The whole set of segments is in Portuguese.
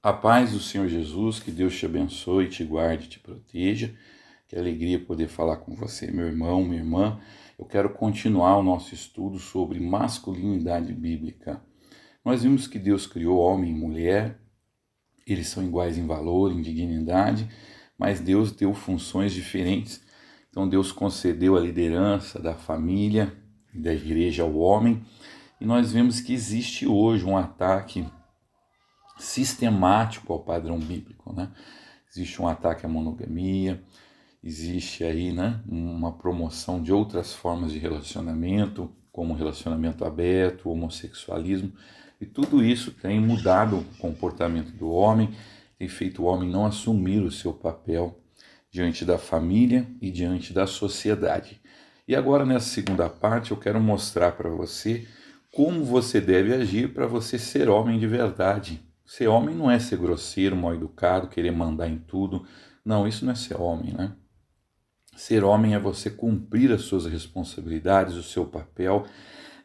A paz do Senhor Jesus, que Deus te abençoe, te guarde, te proteja. Que alegria poder falar com você, meu irmão, minha irmã. Eu quero continuar o nosso estudo sobre masculinidade bíblica. Nós vimos que Deus criou homem e mulher, eles são iguais em valor, em dignidade, mas Deus deu funções diferentes. Então Deus concedeu a liderança da família e da igreja ao homem, e nós vemos que existe hoje um ataque sistemático ao padrão bíblico, né? Existe um ataque à monogamia, existe aí, né, uma promoção de outras formas de relacionamento, como relacionamento aberto, homossexualismo, e tudo isso tem mudado o comportamento do homem, tem feito o homem não assumir o seu papel diante da família e diante da sociedade. E agora, nessa segunda parte, eu quero mostrar para você como você deve agir para você ser homem de verdade. Ser homem não é ser grosseiro, mal educado, querer mandar em tudo. Não, isso não é ser homem, né? Ser homem é você cumprir as suas responsabilidades, o seu papel,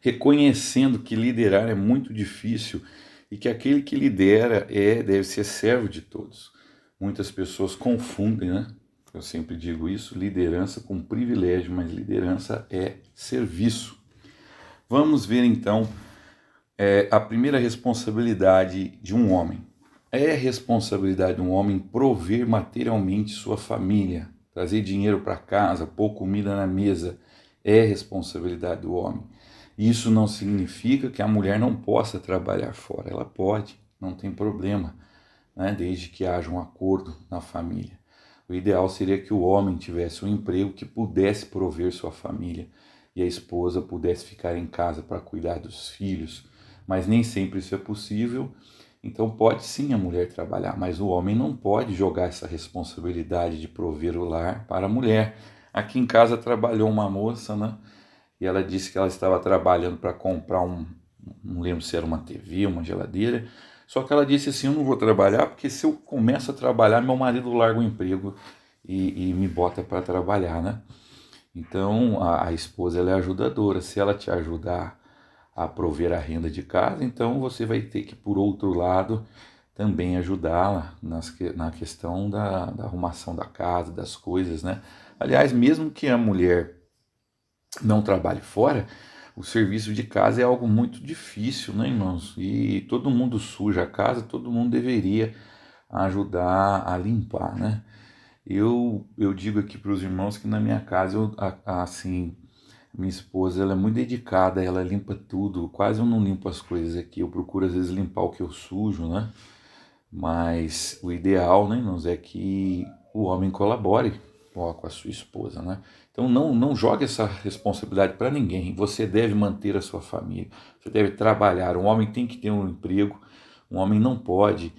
reconhecendo que liderar é muito difícil e que aquele que lidera deve ser servo de todos. Muitas pessoas confundem, né? Eu sempre digo isso, liderança com privilégio, mas liderança é serviço. Vamos ver então a primeira responsabilidade de um homem. É responsabilidade de um homem prover materialmente sua família, trazer dinheiro para casa, pôr comida na mesa. É responsabilidade do homem. Isso não significa que a mulher não possa trabalhar fora. Ela pode, não tem problema, né? Desde que haja um acordo na família. O ideal seria que o homem tivesse um emprego que pudesse prover sua família e a esposa pudesse ficar em casa para cuidar dos filhos, mas nem sempre isso é possível. Então pode sim a mulher trabalhar, mas o homem não pode jogar essa responsabilidade de prover o lar para a mulher. Aqui em casa trabalhou uma moça, né? E ela disse que ela estava trabalhando para comprar não lembro se era uma TV, uma geladeira, só que ela disse assim, eu não vou trabalhar porque se eu começo a trabalhar, meu marido larga o emprego e me bota para trabalhar, né? Então a esposa ela é ajudadora, se ela te ajudar a prover a renda de casa, então você vai ter que, por outro lado, também ajudá-la na questão da arrumação da casa, das coisas, né? Aliás, mesmo que a mulher não trabalhe fora, o serviço de casa é algo muito difícil, né, irmãos? E todo mundo suja a casa, todo mundo deveria ajudar a limpar, né? Eu digo aqui para os irmãos que na minha casa, assim, minha esposa ela é muito dedicada, ela limpa tudo, quase eu não limpo as coisas aqui, eu procuro às vezes limpar o que eu sujo, né? Mas o ideal, né, irmãos, é que o homem colabore com a sua esposa, né? Então não jogue essa responsabilidade para ninguém, você deve manter a sua família, você deve trabalhar, um homem tem que ter um emprego, um homem não pode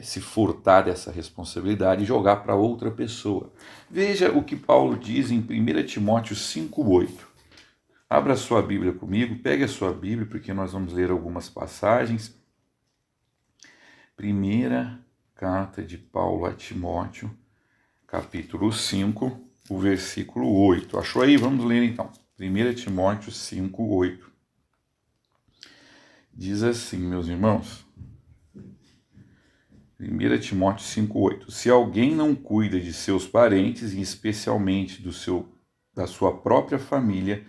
se furtar dessa responsabilidade e jogar para outra pessoa. Veja o que Paulo diz em 1 Timóteo 5,8. Abra a sua Bíblia comigo, pegue a sua Bíblia, porque nós vamos ler algumas passagens. Primeira carta de Paulo a Timóteo, capítulo 5, o versículo 8. Achou aí? Vamos ler então. 1 Timóteo 5, 8. Diz assim, meus irmãos. 1 Timóteo 5,8. Se alguém não cuida de seus parentes, e especialmente da sua própria família,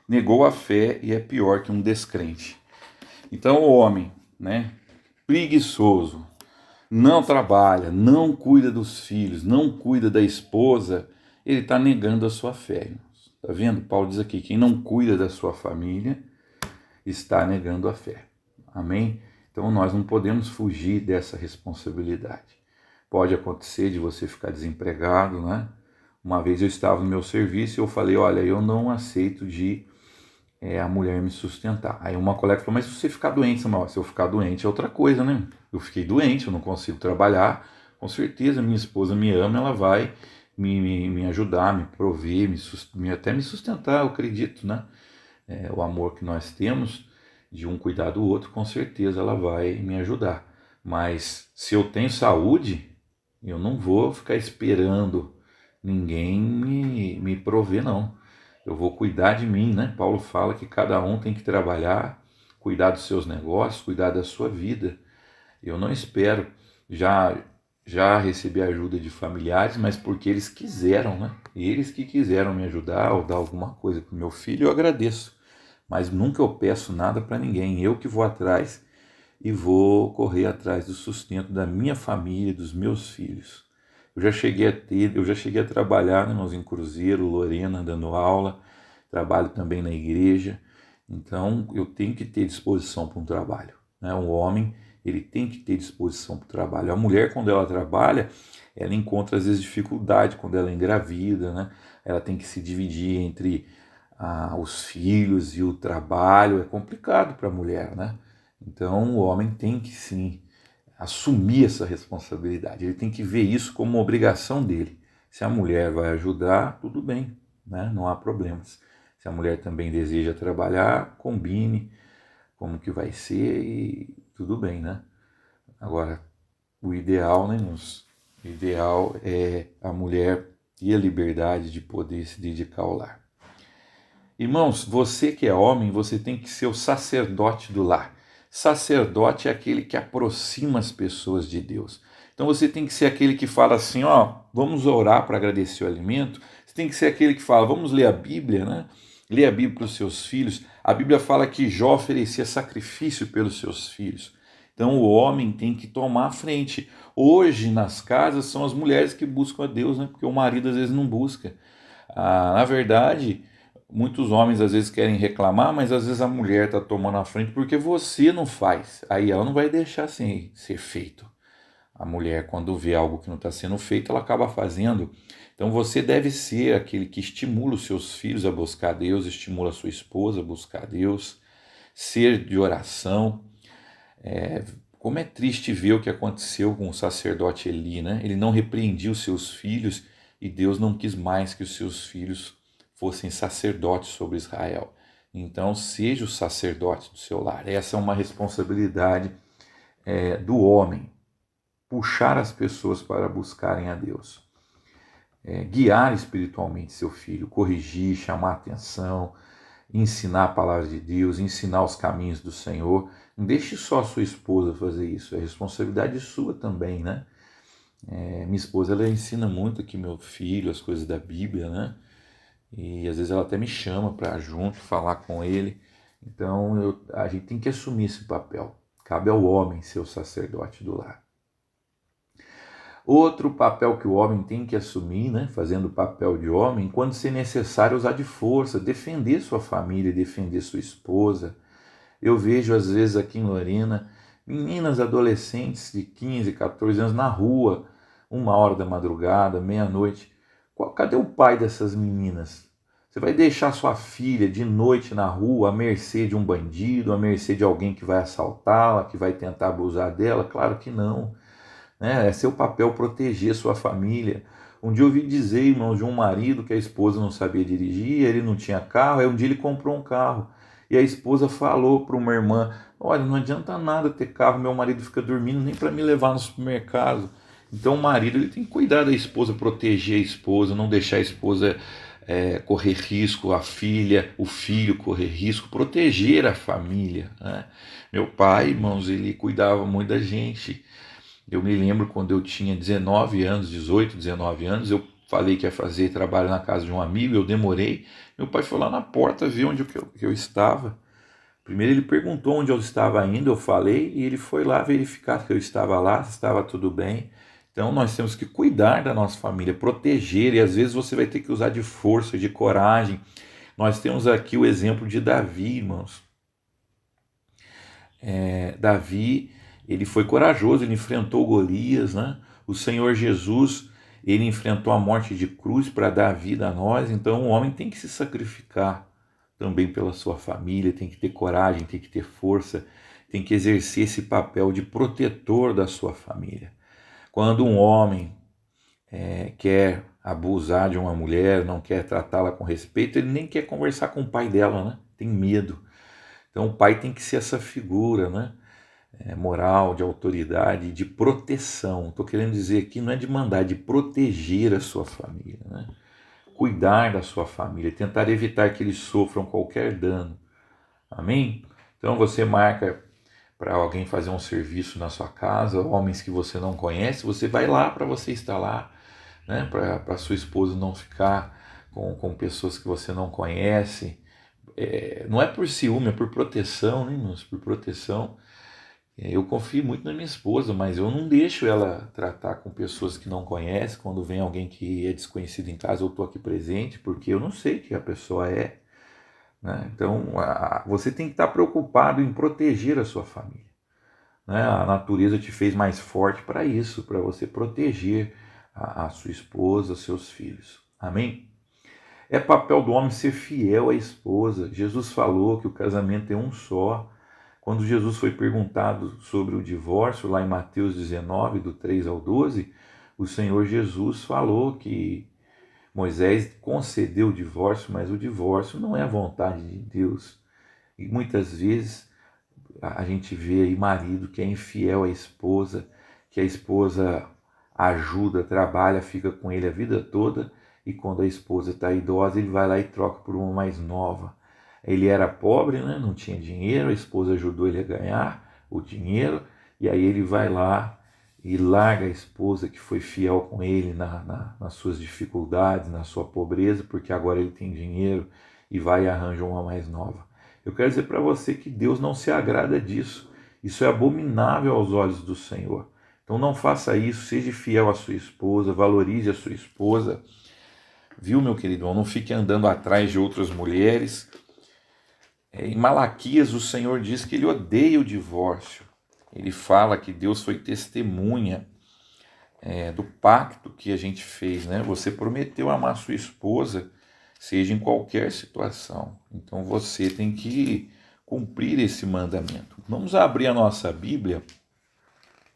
negou a fé e é pior que um descrente. Então o homem, né, preguiçoso, não trabalha, não cuida dos filhos, não cuida da esposa, ele está negando a sua fé. Está vendo? Paulo diz aqui, quem não cuida da sua família está negando a fé. Amém? Então nós não podemos fugir dessa responsabilidade. Pode acontecer de você ficar desempregado, né? Uma vez eu estava no meu serviço e eu falei, olha, eu não aceito a mulher me sustentar. Aí uma colega falou, mas se você ficar doente, Samuel, se eu ficar doente é outra coisa, né? Eu fiquei doente, eu não consigo trabalhar, com certeza minha esposa me ama, ela vai me ajudar, me prover, até me sustentar, eu acredito, né? O amor que nós temos de um cuidar do outro, com certeza ela vai me ajudar. Mas se eu tenho saúde, eu não vou ficar esperando ninguém me prover, não. Eu vou cuidar de mim, né? Paulo fala que cada um tem que trabalhar, cuidar dos seus negócios, cuidar da sua vida. Eu não espero Já já recebi ajuda de familiares, mas porque eles quiseram, né? Eles que quiseram me ajudar ou dar alguma coisa para o meu filho, eu agradeço. Mas nunca eu peço nada para ninguém. Eu que vou atrás e vou correr atrás do sustento da minha família, dos meus filhos. Eu já cheguei a trabalhar, né, irmãos, em Cruzeiro, Lorena, dando aula, trabalho também na igreja. Então, eu tenho que ter disposição para um trabalho, né? Um homem, ele tem que ter disposição para o trabalho. A mulher, quando ela trabalha, ela encontra às vezes dificuldade quando ela é engravida, né? Ela tem que se dividir entre os filhos e o trabalho. É complicado para a mulher, né? Então, o homem tem que sim assumir essa responsabilidade. Ele tem que ver isso como uma obrigação dele. Se a mulher vai ajudar, tudo bem, né? Não há problemas. Se a mulher também deseja trabalhar, combine como que vai ser e tudo bem, né? Agora, o ideal, né, o ideal é a mulher ter a liberdade de poder se dedicar ao lar. Irmãos, você que é homem, você tem que ser o sacerdote do lar. Sacerdote é aquele que aproxima as pessoas de Deus. Então você tem que ser aquele que fala assim, ó, vamos orar para agradecer o alimento. Você tem que ser aquele que fala, vamos ler a Bíblia, né? Ler a Bíblia para os seus filhos. A Bíblia fala que Jó oferecia sacrifício pelos seus filhos. Então o homem tem que tomar a frente. Hoje nas casas são as mulheres que buscam a Deus, né? Porque o marido às vezes não busca. Na verdade, muitos homens às vezes querem reclamar, mas às vezes a mulher está tomando a frente porque você não faz. Aí ela não vai deixar assim ser feito. A mulher, quando vê algo que não está sendo feito, ela acaba fazendo. Então você deve ser aquele que estimula os seus filhos a buscar Deus, estimula a sua esposa a buscar Deus, ser de oração. Como é triste ver o que aconteceu com o sacerdote Eli, né? Ele não repreendia os seus filhos e Deus não quis mais que os seus filhos fossem sacerdotes sobre Israel. Então, seja o sacerdote do seu lar. Essa é uma responsabilidade do homem, puxar as pessoas para buscarem a Deus. Guiar espiritualmente seu filho, corrigir, chamar atenção, ensinar a palavra de Deus, ensinar os caminhos do Senhor. Não deixe só a sua esposa fazer isso, é responsabilidade sua também, né? Minha esposa, ela ensina muito aqui meu filho as coisas da Bíblia, né? E às vezes ela até me chama para junto falar com ele. Então a gente tem que assumir esse papel. Cabe ao homem ser o sacerdote do lar. Outro papel que o homem tem que assumir, né, fazendo o papel de homem, quando se necessário usar de força, defender sua família, defender sua esposa. Eu vejo às vezes aqui em Lorena, meninas adolescentes de 15, 14 anos na rua, 1 hora da madrugada, meia-noite. Cadê o pai dessas meninas? Você vai deixar sua filha de noite na rua à mercê de um bandido, à mercê de alguém que vai assaltá-la, que vai tentar abusar dela? Claro que não. Né? É seu papel proteger sua família. Um dia eu ouvi dizer, irmãos, de um marido que a esposa não sabia dirigir, ele não tinha carro, aí um dia ele comprou um carro. E a esposa falou para uma irmã, olha, não adianta nada ter carro, meu marido fica dormindo nem para me levar no supermercado. Então o marido ele tem que cuidar da esposa, proteger a esposa, não deixar a esposa correr risco, a filha, o filho correr risco, proteger a família. Né? Meu pai, irmãos, ele cuidava muito da gente. Eu me lembro quando eu tinha 19 anos, 18, 19 anos, eu falei que ia fazer trabalho na casa de um amigo, eu demorei. Meu pai foi lá na porta ver onde eu estava. Primeiro ele perguntou onde eu estava indo, eu falei, e ele foi lá verificar que eu estava lá, se estava tudo bem. Então nós temos que cuidar da nossa família, proteger, e às vezes você vai ter que usar de força, de coragem. Nós temos aqui o exemplo de Davi, irmãos. Davi, ele foi corajoso, ele enfrentou Golias, né? O Senhor Jesus, ele enfrentou a morte de cruz para dar vida a nós. Então o homem tem que se sacrificar também pela sua família, tem que ter coragem, tem que ter força, tem que exercer esse papel de protetor da sua família. Quando um homem quer abusar de uma mulher, não quer tratá-la com respeito, ele nem quer conversar com o pai dela, né? Tem medo. Então o pai tem que ser essa figura, né? Moral, de autoridade, de proteção. Estou querendo dizer aqui, não é de mandar, é de proteger a sua família, né? Cuidar da sua família, tentar evitar que eles sofram qualquer dano. Amém? Então você marca para alguém fazer um serviço na sua casa, homens que você não conhece, você vai lá para você estar lá, né? Para sua esposa não ficar com pessoas que você não conhece. Não é por ciúme, é por proteção, né, irmãos? Por proteção. Eu confio muito na minha esposa, mas eu não deixo ela tratar com pessoas que não conhece. Quando vem alguém que é desconhecido em casa, eu estou aqui presente, porque eu não sei quem a pessoa é, né? Então, você tem que estar preocupado em proteger a sua família, né? A natureza te fez mais forte para isso, para você proteger a sua esposa, seus filhos. Amém? É papel do homem ser fiel à esposa. Jesus falou que o casamento é um só. Quando Jesus foi perguntado sobre o divórcio, lá em Mateus 19, do 3 ao 12, o Senhor Jesus falou que Moisés concedeu o divórcio, mas o divórcio não é a vontade de Deus. E muitas vezes a gente vê aí marido que é infiel à esposa, que a esposa ajuda, trabalha, fica com ele a vida toda, e quando a esposa está idosa, ele vai lá e troca por uma mais nova. Ele era pobre, né? Não tinha dinheiro, a esposa ajudou ele a ganhar o dinheiro, e aí ele vai lá e larga a esposa que foi fiel com ele nas suas dificuldades, na sua pobreza, porque agora ele tem dinheiro, e vai e arranja uma mais nova. Eu quero dizer para você que Deus não se agrada disso. Isso é abominável aos olhos do Senhor. Então não faça isso, seja fiel à sua esposa, valorize a sua esposa. Viu, meu querido? Não fique andando atrás de outras mulheres. Em Malaquias, o Senhor diz que ele odeia o divórcio. Ele fala que Deus foi testemunha do pacto que a gente fez, né? Você prometeu amar sua esposa, seja em qualquer situação. Então você tem que cumprir esse mandamento. Vamos abrir a nossa Bíblia.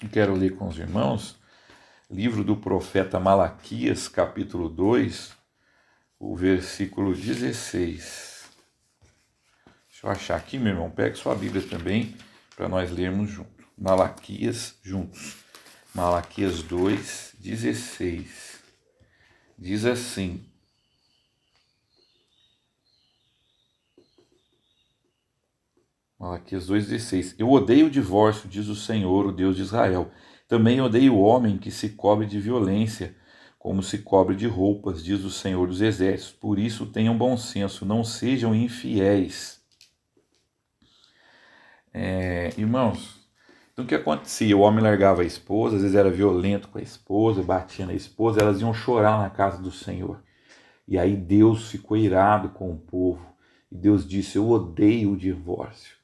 Eu quero ler com os irmãos, livro do profeta Malaquias, capítulo 2, o versículo 16. Deixa eu achar aqui, meu irmão. Pegue sua Bíblia também, para nós lermos junto. Malaquias, juntos. Malaquias 2, 16. Diz assim: Malaquias 2,16. Eu odeio o divórcio, diz o Senhor, o Deus de Israel. Também odeio o homem que se cobre de violência, como se cobre de roupas, diz o Senhor dos Exércitos. Por isso tenham bom senso, não sejam infiéis. Irmãos, então o que acontecia? O homem largava a esposa, às vezes era violento com a esposa, batia na esposa, elas iam chorar na casa do Senhor. E aí Deus ficou irado com o povo. E Deus disse: eu odeio o divórcio.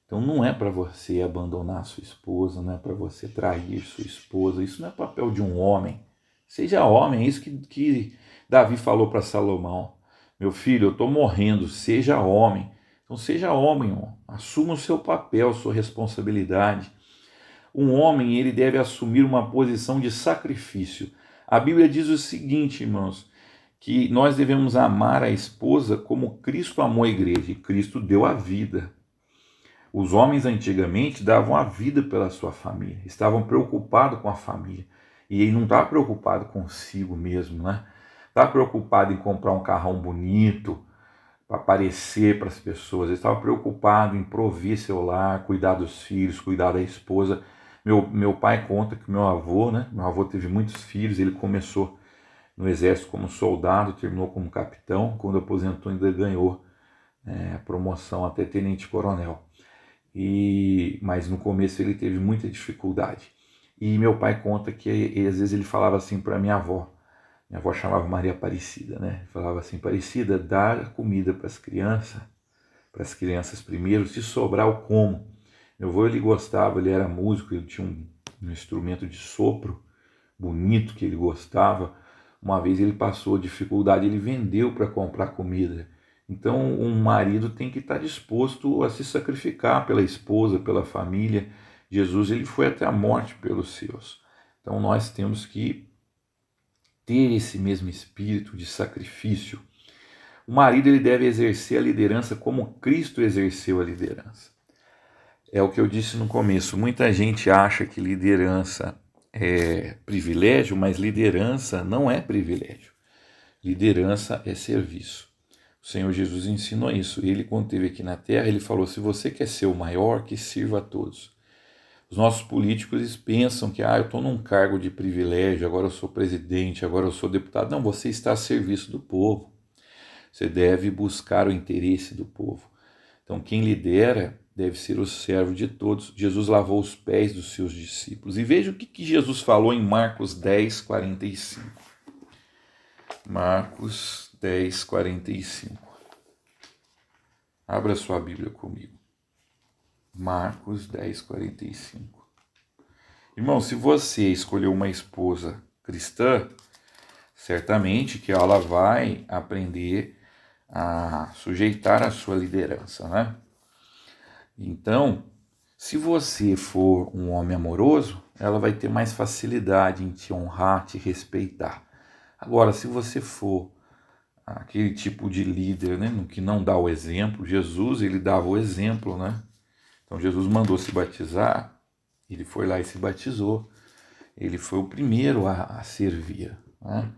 Então não é para você abandonar sua esposa, não é para você trair sua esposa. Isso não é papel de um homem. Seja homem, é isso que Davi falou para Salomão. Meu filho, eu estou morrendo, seja homem. Então seja homem, irmão. Assuma o seu papel, sua responsabilidade. Um homem, ele deve assumir uma posição de sacrifício. A Bíblia diz o seguinte, irmãos, que nós devemos amar a esposa como Cristo amou a igreja, e Cristo deu a vida. Os homens antigamente davam a vida pela sua família, estavam preocupados com a família. E ele não está preocupado consigo mesmo, né? Está preocupado em comprar um carrão bonito para aparecer para as pessoas. Ele estava preocupado em prover seu lar, cuidar dos filhos, cuidar da esposa. Meu pai conta que meu avô, né? Meu avô teve muitos filhos, ele começou no exército como soldado, terminou como capitão, quando aposentou ainda ganhou a promoção até tenente-coronel. Mas no começo ele teve muita dificuldade. E meu pai conta que às vezes ele falava assim para minha avó chamava Maria Aparecida, né? Ele falava assim: Aparecida, dá comida para as crianças primeiro, se sobrar eu como. Meu avô, ele gostava, ele era músico, ele tinha um instrumento de sopro bonito que ele gostava. Uma vez ele passou dificuldade, ele vendeu para comprar comida. Então um marido tem que estar disposto a se sacrificar pela esposa, pela família. Jesus, ele foi até a morte pelos seus. Então nós temos que ter esse mesmo espírito de sacrifício. O marido, ele deve exercer a liderança como Cristo exerceu a liderança. É o que eu disse no começo. Muita gente acha que liderança é privilégio, mas liderança não é privilégio. Liderança é serviço. O Senhor Jesus ensinou isso. Ele, quando esteve aqui na terra, ele falou: se você quer ser o maior, que sirva a todos. Os nossos políticos eles pensam que eu estou num cargo de privilégio, agora eu sou presidente, agora eu sou deputado. Não, você está a serviço do povo. Você deve buscar o interesse do povo. Então, quem lidera deve ser o servo de todos. Jesus lavou os pés dos seus discípulos. E veja o que Jesus falou em Marcos 10, 45. Marcos 10, 45. Abra sua Bíblia comigo. Marcos 10, 45. Irmão, se você escolheu uma esposa cristã, certamente que ela vai aprender a sujeitar a sua liderança, né? Então, se você for um homem amoroso, ela vai ter mais facilidade em te honrar, te respeitar. Agora, se você for aquele tipo de líder, né, que não dá o exemplo, Jesus, ele dava o exemplo, né? Então, Jesus mandou se batizar, ele foi lá e se batizou. Ele foi o primeiro a servir, né?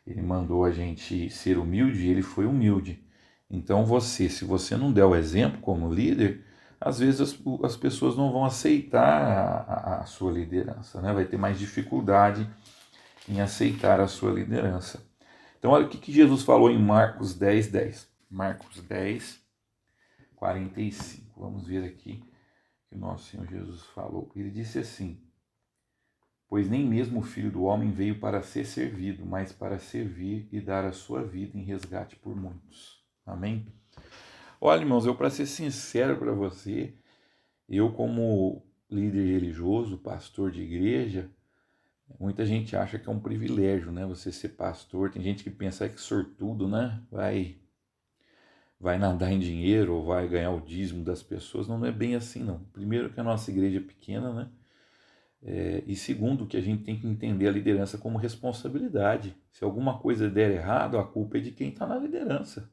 Ele mandou a gente ser humilde e ele foi humilde. Então, se você não der o exemplo como líder, às vezes as pessoas não vão aceitar a sua liderança, né? Vai ter mais dificuldade em aceitar a sua liderança. Então, olha o que Jesus falou em Marcos 10, 10. Marcos 10, 45. Vamos ver aqui o que o nosso Senhor Jesus falou. Ele disse assim: pois nem mesmo o Filho do Homem veio para ser servido, mas para servir e dar a sua vida em resgate por muitos. Amém? Olha, irmãos, para ser sincero para você, eu como líder religioso, pastor de igreja, muita gente acha que é um privilégio, né? Você ser pastor. Tem gente que pensa que sortudo, né? Vai nadar em dinheiro ou vai ganhar o dízimo das pessoas. Não é bem assim, não. Primeiro que a nossa igreja é pequena, né? E segundo, que a gente tem que entender a liderança como responsabilidade. Se alguma coisa der errado, a culpa é de quem está na liderança.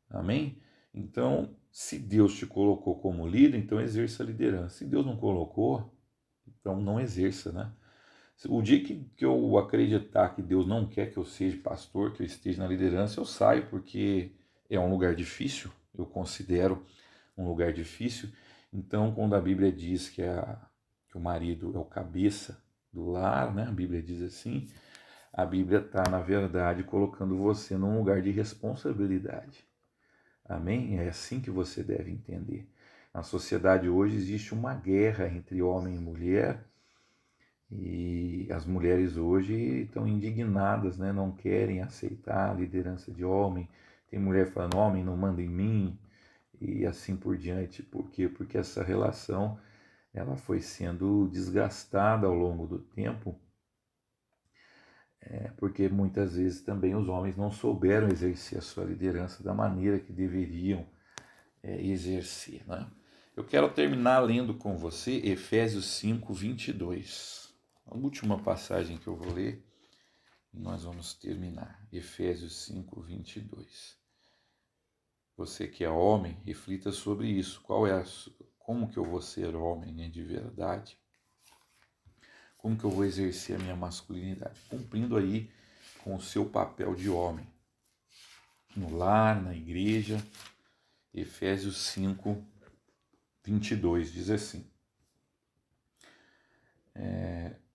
Amém? Então, se Deus te colocou como líder, então exerça a liderança. Se Deus não colocou, então não exerça, né? O dia que eu acreditar que Deus não quer que eu seja pastor, que eu esteja na liderança, eu saio, porque é um lugar difícil, eu considero um lugar difícil. Então, quando a Bíblia diz que o marido é o cabeça do lar, né? A Bíblia diz assim, a Bíblia está, na verdade, colocando você num lugar de responsabilidade. Amém? É assim que você deve entender. Na sociedade hoje existe uma guerra entre homem e mulher, e as mulheres hoje estão indignadas, né? Não querem aceitar a liderança de homem. Tem mulher falando, homem não manda em mim, e assim por diante. Por quê? Porque essa relação ela foi sendo desgastada ao longo do tempo, porque muitas vezes também os homens não souberam exercer a sua liderança da maneira que deveriam exercer, né? Eu quero terminar lendo com você Efésios 5, 22. A última passagem que eu vou ler e nós vamos terminar. Efésios 5, 22. Você que é homem, reflita sobre isso. Como que eu vou ser homem, né, de verdade? Como que eu vou exercer a minha masculinidade? Cumprindo aí com o seu papel de homem. No lar, na igreja. Efésios 5, 22 diz assim: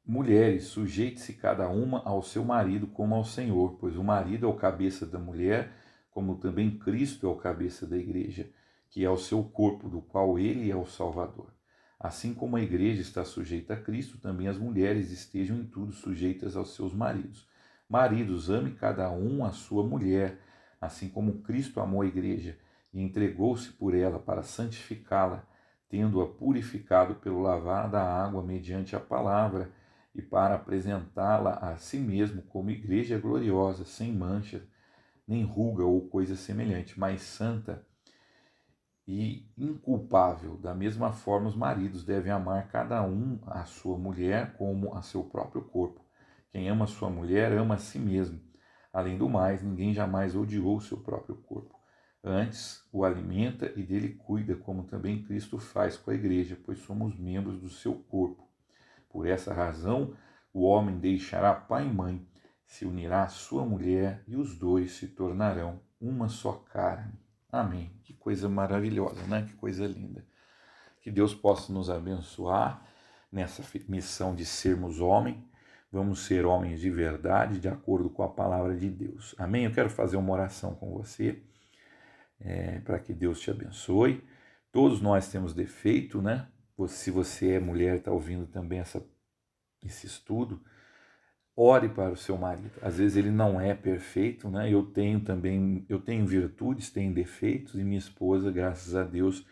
mulheres, sujeite-se cada uma ao seu marido como ao Senhor, pois o marido é o cabeça da mulher, como também Cristo é o cabeça da igreja, que é o seu corpo, do qual ele é o Salvador. Assim como a igreja está sujeita a Cristo, também as mulheres estejam em tudo sujeitas aos seus maridos. Maridos, ame cada um a sua mulher, assim como Cristo amou a igreja e entregou-se por ela para santificá-la, tendo-a purificado pelo lavar da água mediante a palavra, e para apresentá-la a si mesmo como igreja gloriosa, sem mancha, nem ruga ou coisa semelhante, mas santa e inculpável. Da mesma forma, os maridos devem amar cada um a sua mulher como a seu próprio corpo. Quem ama sua mulher ama a si mesmo. Além do mais, ninguém jamais odiou seu próprio corpo. Antes, o alimenta e dele cuida, como também Cristo faz com a igreja, pois somos membros do seu corpo. Por essa razão, o homem deixará pai e mãe, se unirá à sua mulher, e os dois se tornarão uma só carne. Amém. Que coisa maravilhosa, né? Que coisa linda. Que Deus possa nos abençoar nessa missão de sermos homem, vamos ser homens de verdade, de acordo com a palavra de Deus. Amém? Eu quero fazer uma oração com você, para que Deus te abençoe. Todos nós temos defeito, né? Se você é mulher, está ouvindo também esse estudo, ore para o seu marido. Às vezes ele não é perfeito, né? Eu tenho virtudes, tenho defeitos, e minha esposa, graças a Deus,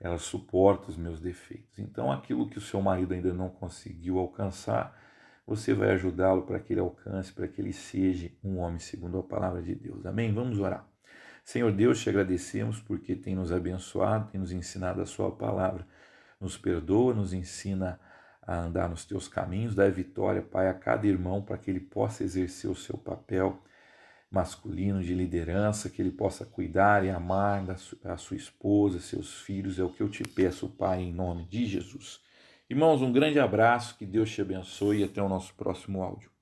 ela suporta os meus defeitos. Então, aquilo que o seu marido ainda não conseguiu alcançar, você vai ajudá-lo para que ele alcance, para que ele seja um homem segundo a palavra de Deus. Amém? Vamos orar. Senhor Deus, te agradecemos porque tem nos abençoado, tem nos ensinado a sua palavra. Nos perdoa, nos ensina a andar nos teus caminhos, dá vitória, Pai, a cada irmão para que ele possa exercer o seu papel masculino de liderança, que ele possa cuidar e amar a sua esposa, seus filhos. É o que eu te peço, Pai, em nome de Jesus. Irmãos, um grande abraço, que Deus te abençoe e até o nosso próximo áudio.